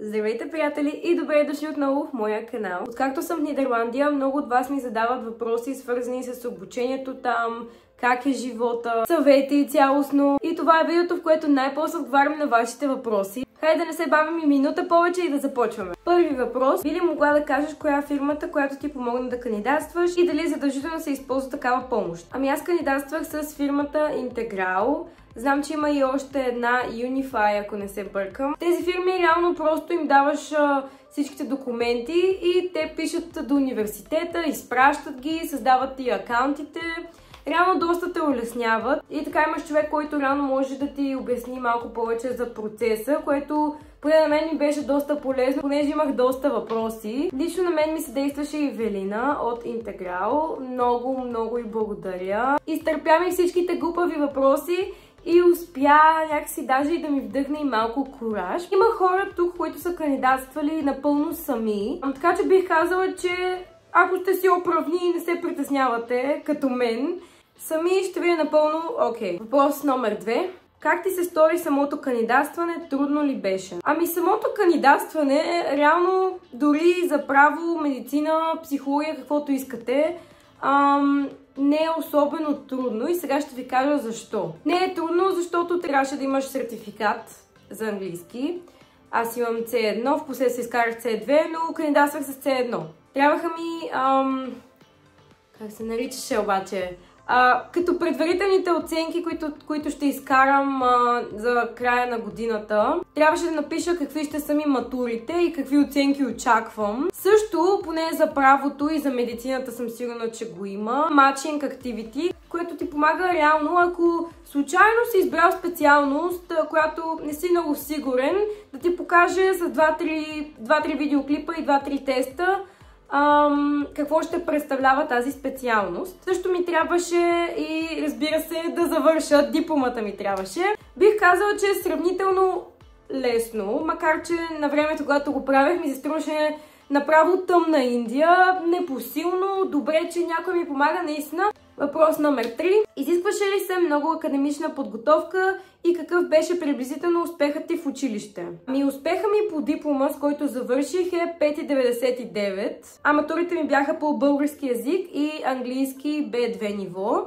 Здравейте, приятели, и добре дошли отново в моя канал. Откакто съм в Нидерландия, много от вас ми задават въпроси, свързани с обучението там, как е живота, съвети цялостно. И това е видеото, в което най-после отговарям на вашите въпроси. Хайде да не се бавим и минута повече и да започваме. Първи въпрос. Би ли могла да кажеш коя е фирмата, която ти помогна да кандидатстваш и дали задължително се използва такава помощ? Ами аз кандидатствах с фирмата Integral. Знам, че има и още една Unify, ако не се бъркам. Тези фирми реално просто им даваш всичките документи и те пишат до университета, изпращат ги, създават и акаунтите. Реално доста те улесняват и така имаш човек, който реално може да ти обясни малко повече за процеса, което поне на мен ми беше доста полезно, понеже имах доста въпроси. Лично на мен ми съдействаше и Велина от Integral. Много и благодаря. Изтърпя ми всичките глупави въпроси и успя някакси даже и да ми вдъхне и малко кураж. Има хора тук, които са кандидатствали напълно сами. Така че бих казала, че ако сте си оправни и не се притеснявате, като мен, сами ще ви е напълно окей. Въпрос номер 2. Как ти се стори самото кандидатстване? Трудно ли беше? Ами самото кандидатстване, реално дори за право, медицина, психология, каквото искате, не е особено трудно и сега ще ви кажа защо. Не е трудно, защото трябваше да имаш сертификат за английски. Аз имам C1, впоследствие изкарах C2, но кандидатствах с C1. Трябваха ми, как се наричаше обаче, като предварителните оценки, които ще изкарам за края на годината, трябваше да напиша какви ще са ми матурите и какви оценки очаквам. Също, поне за правото и за медицината съм сигурна, че го има. Matching Activity, което ти помага реално, ако случайно си избрал специалност, която не си много сигурен, да ти покаже с 2-3 видеоклипа и 2-3 теста какво ще представлява тази специалност. Също ми трябваше и, разбира се, да завърша, дипломата ми трябваше. Бих казала, че е сравнително лесно, макар че на времето, когато го правех, ми се струваше направо тъмна Индия, непосилно, добре, че някой ми помага наистина. Въпрос номер 3. Изискваше ли се много академична подготовка и какъв беше приблизително успехът ти в училище? Ами успеха ми по диплома, с който завърших, е 5,99, а матурите ми бяха по български език и английски B2 ниво.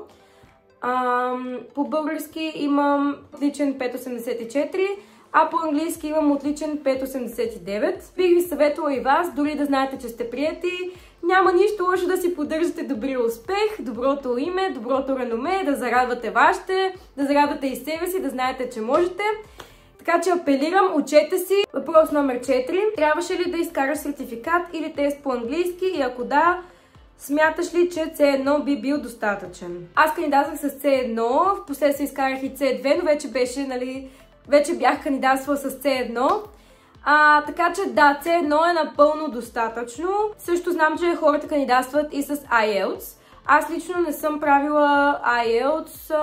По български имам отличен 5,84, а по английски имам отличен 5,89. Бих ви съветвала и вас, дори да знаете, че сте приети, няма нищо лошо да си поддържате добрия успех, доброто име, доброто реноме, да зарадвате вашите, да зарадвате и себе си, да знаете, че можете. Така че апелирам, учете си. Въпрос номер 4. Трябваше ли да изкараш сертификат или тест по английски и ако да, смяташ ли, че C1 би бил достатъчен? Аз кандидатствах с C1, впоследствие изкарах и C2, но вече бях кандидатствала с C1. Така че да, C1 е напълно достатъчно. Също знам, че хората кандидатстват и с IELTS. Аз лично не съм правила IELTS.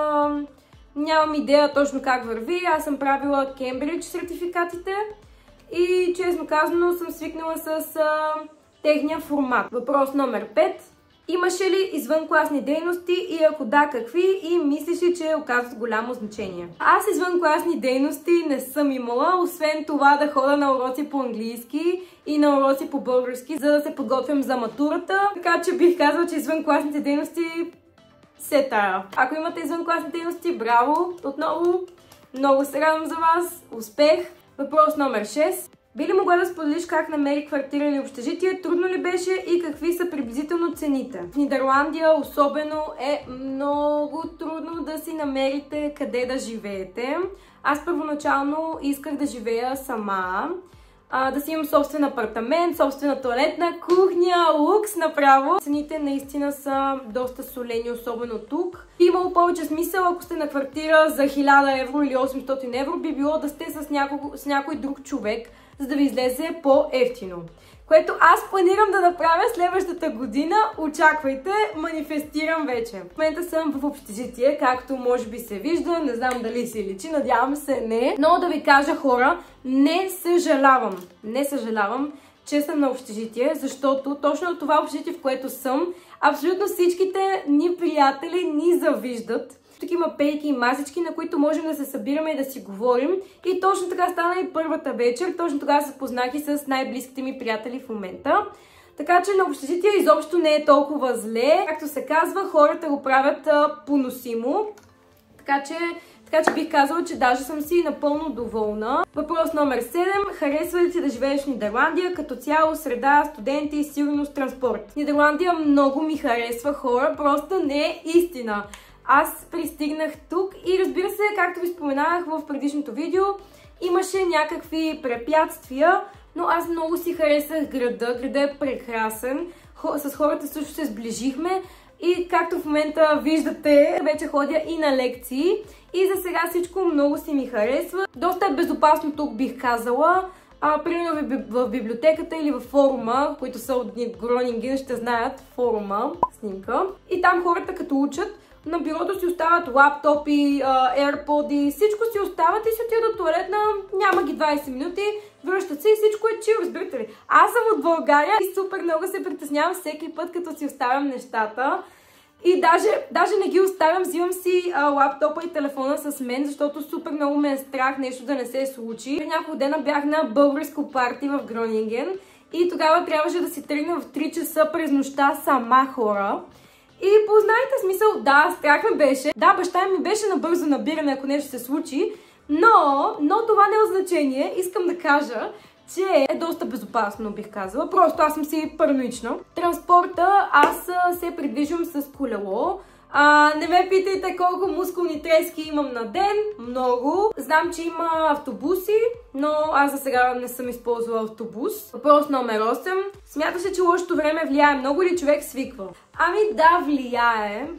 Нямам идея точно как върви. Аз съм правила Cambridge сертификатите. И честно казано съм свикнала с техния формат. Въпрос номер 5. Имаше ли извънкласни дейности и ако да, какви и мислиш ли, че оказват голямо значение? Аз извънкласни дейности не съм имала, освен това да ходя на уроци по английски и на уроци по български, за да се подготвям за матурата. Така че бих казала, че извънкласните дейности се тая. Ако имате извънкласни дейности, браво! Отново, много се радвам за вас. Успех! Въпрос номер 6. Би ли могла да споделиш как намери квартира или общежитие? Трудно ли беше и какви са приблизително цените? В Нидерландия особено е много трудно да си намерите къде да живеете. Аз първоначално исках да живея сама, да си имам собствен апартамент, собствена тоалетна, кухня, лукс направо. Цените наистина са доста солени, особено тук. Имало повече смисъл, ако сте на квартира за 1000 евро или 800 евро, би било да сте с някой друг човек, за да ви излезе по-евтино. Което аз планирам да направя следващата година. Очаквайте, манифестирам вече. В момента съм в общежитие, както може би се вижда, не знам дали се личи, надявам се не. Но да ви кажа, хора, не съжалявам, че съм на общежитие, защото точно това общежитие, в което съм, абсолютно всичките ни приятели ни завиждат. Тук има пейки и масички, на които можем да се събираме и да си говорим. И точно така стана и първата вечер. Точно тогава се запознах и с най-близките ми приятели в момента. Така че на общежитие изобщо не е толкова зле. Както се казва, хората го правят поносимо. Така че бих казала, че даже съм си напълно доволна. Въпрос номер 7. Харесва ли ти да живееш в Нидерландия? Като цяло, среда, студенти, сигурност, транспорт. Нидерландия много ми харесва, хора, просто не е истина. Аз пристигнах тук и разбира се, както ви споменах в предишното видео, имаше някакви препятствия, но аз много си харесах града. Града е прекрасен. С хората също се сближихме. И както в момента виждате, вече ходя и на лекции. И за сега всичко много си ми харесва. Доста е безопасно тук, бих казала. Примерно в библиотеката или във форума, които са от Гронинген, ще знаят форума, снимка. И там хората като учат, на бюрото си остават лаптопи, AirPods, всичко си остават и си отидат до туалетна, няма ги 20 минути, връщат се и всичко е чил, разбирате ли? Аз съм от България и супер много се притеснявам всеки път, като си оставям нещата. И даже не ги оставям, взимам си лаптопа и телефона с мен, защото супер много ме е страх нещо да не се случи. Няколко дена бях на българско парти в Гронинген и тогава трябваше да си тръгна в 3 часа през нощта сама, хора. И познайте смисъл, да, страх ме беше. Да, баща ми беше на бързо набиране, ако нещо се случи, но това не е от значение. Искам да кажа, че е доста безопасно, бих казала. Просто аз съм си параноична. Транспорта, аз се придвижвам с колело. Не ме питайте колко мускулни трески имам на ден. Много. Знам, че има автобуси, но аз за сега не съм използвала автобус. Въпрос номер 8. Смяташ ли, че лошото време влияе много или човек свиква? Ами да, влияе.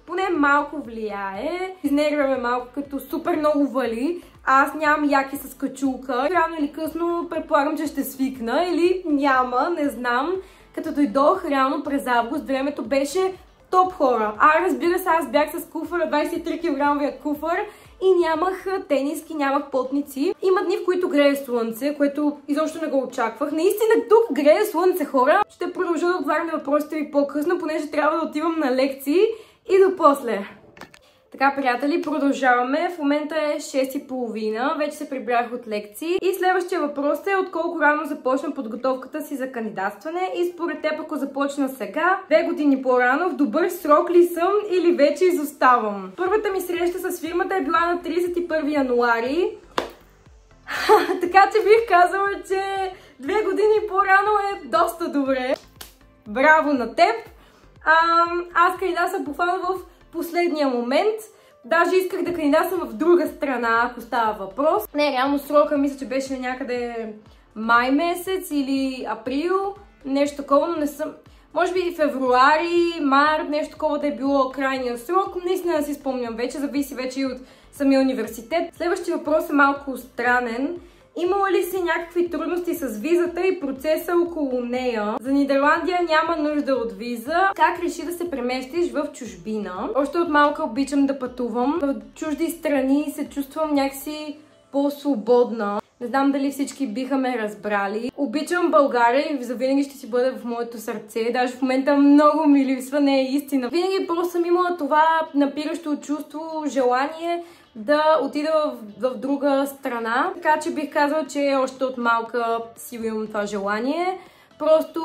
Поне малко влияе. Изнервяме малко, като супер много вали. Аз нямам яки с качулка. Рано или късно предполагам, че ще свикна. Или няма, не знам. Като дойдох реално през август, времето беше топ, хора. Разбира се, аз бях с куфъра, 23 кг куфър и нямах тениски, нямах потници. Има дни, в които грее слънце, което изобщо не го очаквах. Наистина тук грее слънце, хора. Ще продължа да отварям на въпросите ви по-късно, понеже трябва да отивам на лекции и до после. Така, приятели, продължаваме. В момента е 6:30, вече се прибрах от лекции. И следващия въпрос е от колко рано започна подготовката си за кандидатстване и според теб, ако започна сега, 2 години по-рано, в добър срок ли съм или вече изоставам? Първата ми среща с фирмата е била на 31 януари. Така че бих казала, че 2 години по-рано е доста добре. Браво на теб! Аз кандидатствам буквално в последния момент. Даже исках да кандидатствам в друга страна, ако става въпрос. Не, реално срока мисля, че беше някъде май месец или април. Нещо такова, но не съм... Може би февруари, март, нещо такова да е било крайния срок. Наистина не си спомням вече, зависи вече и от самия университет. Следващия въпрос е малко странен. Имала ли си някакви трудности с визата и процеса около нея? За Нидерландия няма нужда от виза. Как реши да се преместиш в чужбина? Още от малка обичам да пътувам. В чужди страни се чувствам някакси по-свободна. Не знам дали всички биха ме разбрали. Обичам България и завинаги ще си бъде в моето сърце. Даже в момента много ми липсва, не е истина. Винаги просто съм имала това напиращо чувство, желание да отида в друга страна. Така че бих казала, че още от малка си имам това желание. Просто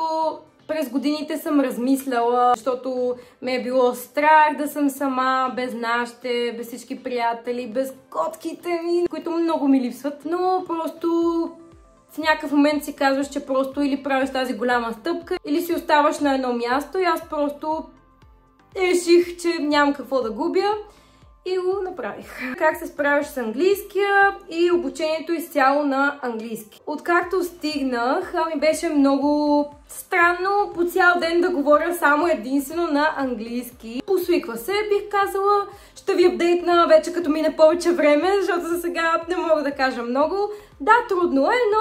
през годините съм размисляла, защото ме е било страх да съм сама, без нашите, без всички приятели, без котките ми, които много ми липсват. Но просто в някакъв момент си казваш, че просто или правиш тази голяма стъпка, или си оставаш на едно място и аз просто реших, че нямам какво да губя. И го направих. Как се справиш с английския и обучението изцяло на английски. Откакто стигнах, ми беше много странно по цял ден да говоря само единствено на английски. Посвиква се, бих казала. Ще ви апдейтна вече като мине повече време, защото за сега не мога да кажа много. Да, трудно е, но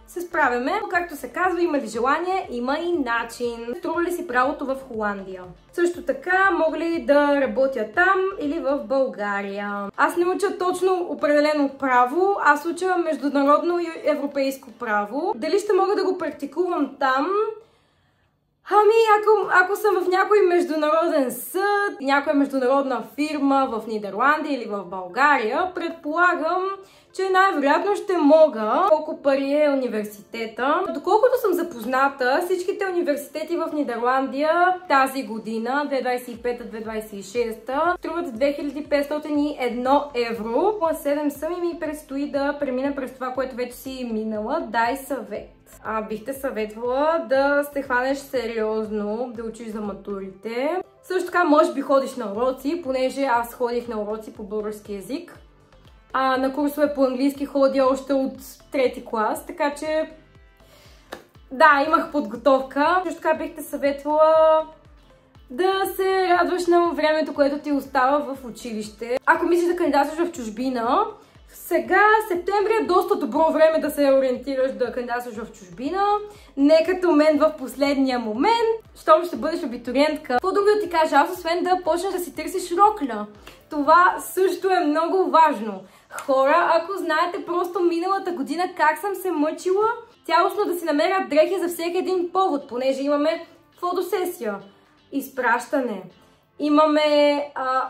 се справяме. Както се казва, има ли желание, има и начин. Струва ли си правото в Холандия? Също така, мога ли да работя там или в България? Аз не уча точно определено право, аз уча международно и европейско право. Дали ще мога да го практикувам там? Ако съм в някой международен съд, някоя международна фирма в Нидерландия или в България, предполагам, че най-вероятно ще мога. Колко пари е университета? Доколкото съм запозната, всичките университети в Нидерландия тази година, 2025-2026, струват 2501 евро. 7 съм и ми предстои да премина през това, което вече си минала. Дай съвет. Бихте съветвала да се хванеш сериозно, да учиш за матурите. Също така, може би ходиш на уроци, понеже аз ходих на уроци по български език. На курсове по английски ходя още от 3-ти клас, така че да, имах подготовка. Също така бихте съветвала да се радваш на времето, което ти остава в училище. Ако мислиш да кандидатстваш в чужбина, сега септември е доста добро време да се ориентираш да кандидатстваш в чужбина. Не като мен в последния момент, щом ще бъдеш абитуриентка. Какво друго да ти кажа? Аз освен да почнеш да си търсиш рокля. Това също е много важно. Хора, ако знаете просто миналата година как съм се мъчила цялостно да си намеря дрехи за всеки един повод, понеже имаме фотосесия, изпращане, имаме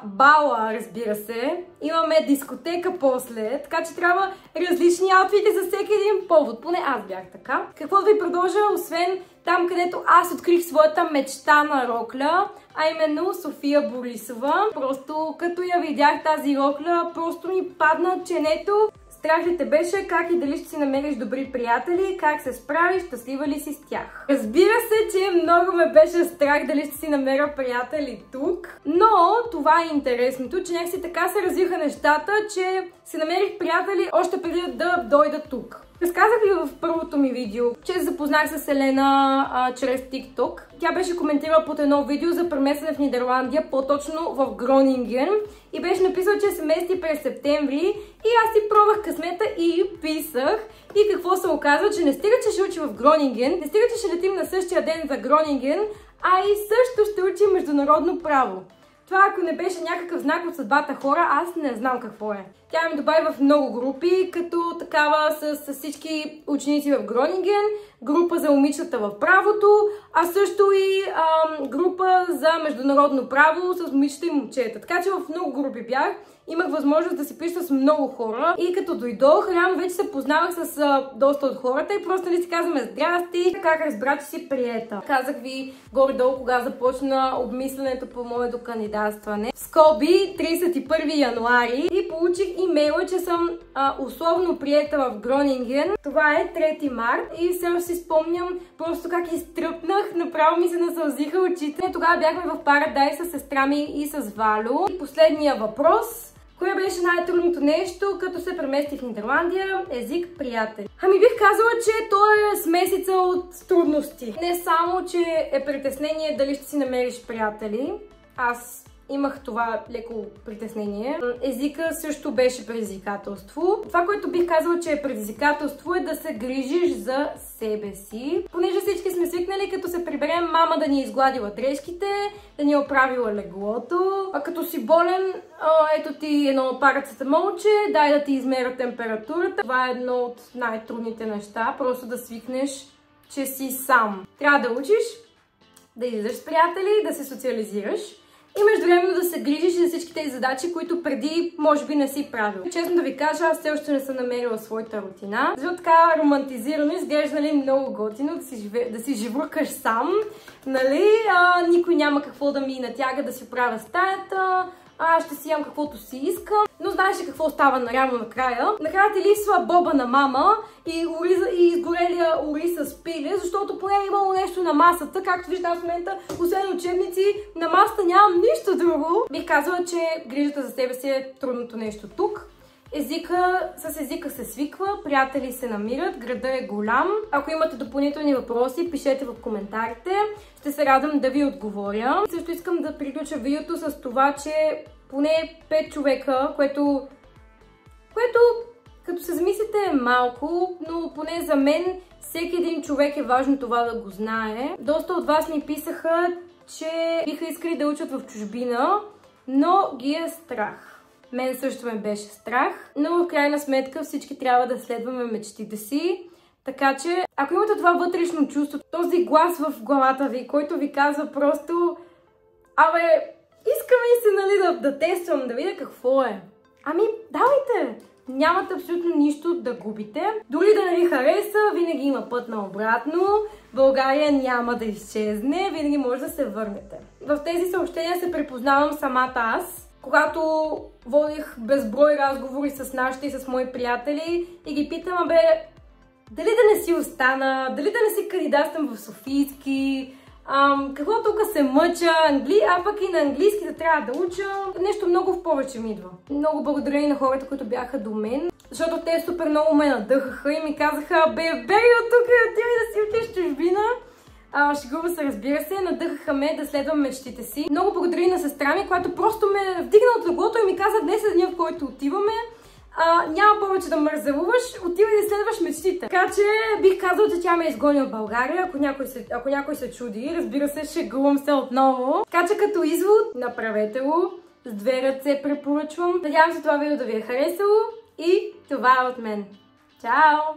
бала, разбира се, имаме дискотека после, така че трябва различни аутфити за всеки един повод, поне аз бях така. Какво да ви продължа, освен там, където аз открих своята мечта на рокля, а именно София Борисова. Просто като я видях тази рокля, просто ми падна ченето. Страх ли те беше как и дали ще си намериш добри приятели, как се справиш, щастлива ли си с тях? Разбира се, че много ме беше страх дали ще си намеря приятели тук, но това е интересното, че някакси така се развиха нещата, че си намерих приятели още преди да дойда тук. Разказах ви в първото ми видео, че се запознах с Елена чрез TikTok. Тя беше коментирала под едно видео за преместване в Нидерландия, по-точно в Гронинген, и беше написала, че се мести през септември, и аз си пробвах късмета и писах. И какво се оказва, че не стига, че ще учи в Гронинген, не стига, че ще летим на същия ден за Гронинген, а и също ще учи международно право. Това, ако не беше някакъв знак от съдбата, хора, аз не знам какво е. Тя ми добави в много групи, като такава с всички ученици в Гронинген, група за момичета в правото, а също и група за международно право с момичета и момчета. Така че в много групи бях. Имах възможност да се пиша с много хора и като дойдох, реално вече се познавах с доста от хората и просто си казваме здрасти, как разбра, че си приета. Казах ви горе-долу кога започна обмисленето по моето кандидатстване. Скоби 31 януари и получих имейла, че съм условно приета в Гронинген. Това е 3 март и сега си спомням просто как изтръпнах, направо ми се насълзиха очите. Тогава бяхме в Парадайс с сестра ми и с Валю. И последния въпрос. Кое беше най-трудното нещо, като се премести в Нидерландия? Език, приятели. Бих казала, че то е смесица от трудности. Не само, че е притеснение дали ще си намериш приятели. Аз имах това леко притеснение. Езика също беше предизвикателство. Това, което бих казала, че е предизвикателство, е да се грижиш за себе си. Понеже всички сме свикнали, като се приберем, мама да ни изгладила дрежките, да ни оправила леглото. А като си болен, ето ти едно парацетамолче, дай да ти измеря температурата. Това е едно от най-трудните неща. Просто да свикнеш, че си сам. Трябва да учиш, да излизаш с приятели, да се социализираш. И междувременно да се грижиш за всички тези задачи, които преди може би не си правил. Честно да ви кажа, аз все още не съм намерила своята рутина. Защото така романтизирано изглежда много готино да си живуркаш сам. Нали? Никой няма какво да ми натяга да си правя стаята. Ще си ям каквото си искам. Но знаеш ли какво става наравно накрая? Накрая ти липсва боба на мама и изгорелия ориз с пиле, защото поне е имало нещо на масата. Както виждам в момента, освен учебници, на масата нямам нищо друго. Бих казала, че грижата за себе си е трудното нещо тук. С езика се свиква, приятели се намират, града е голям. Ако имате допълнителни въпроси, пишете в коментарите. Ще се радвам да ви отговоря. Също искам да приключа видеото с това, че поне 5 човека, което като се замислите е малко, но поне за мен всеки един човек е важно това да го знае. Доста от вас ми писаха, че биха искали да учат в чужбина, но ги е страх. Мен също ме беше страх, но в крайна сметка всички трябва да следваме мечтите си. Така че, ако имате това вътрешно чувство, този глас в главата ви, който ви казва просто искам и се, нали, да тествам, да видя какво е. Ами, давайте! Нямате абсолютно нищо да губите. Дори да не ви хареса, винаги има път на обратно. България няма да изчезне, винаги може да се върнете. В тези съобщения се препознавам самата аз. Когато водих безброй разговори с нашите и с мои приятели и ги питам, дали да не си остана, дали да не си кандидатствам в Софийски, какво тук се мъча, а пък и на английски да трябва да уча. Нещо много в повече ми идва. Много благодаря на хората, които бяха до мен, защото те супер много ме надъхаха и ми казаха, бери от тук, отивай да си отидеш в чужбина. Шегува се, разбира се, надъхаха ме да следвам мечтите си. Много благодаря на сестра ми, която просто ме вдигна от леглото и ми каза, днес е деня, в който отиваме. Няма повече да мързелуваш, отивай да следваш мечтите. Така че бих казал, че тя ме изгони от България, ако някой се чуди. Разбира се, шегувам се отново. Така че като извод, направете го. С 2 ръце препоръчвам. Надявам се това видео да ви е харесало и това е от мен. Чао!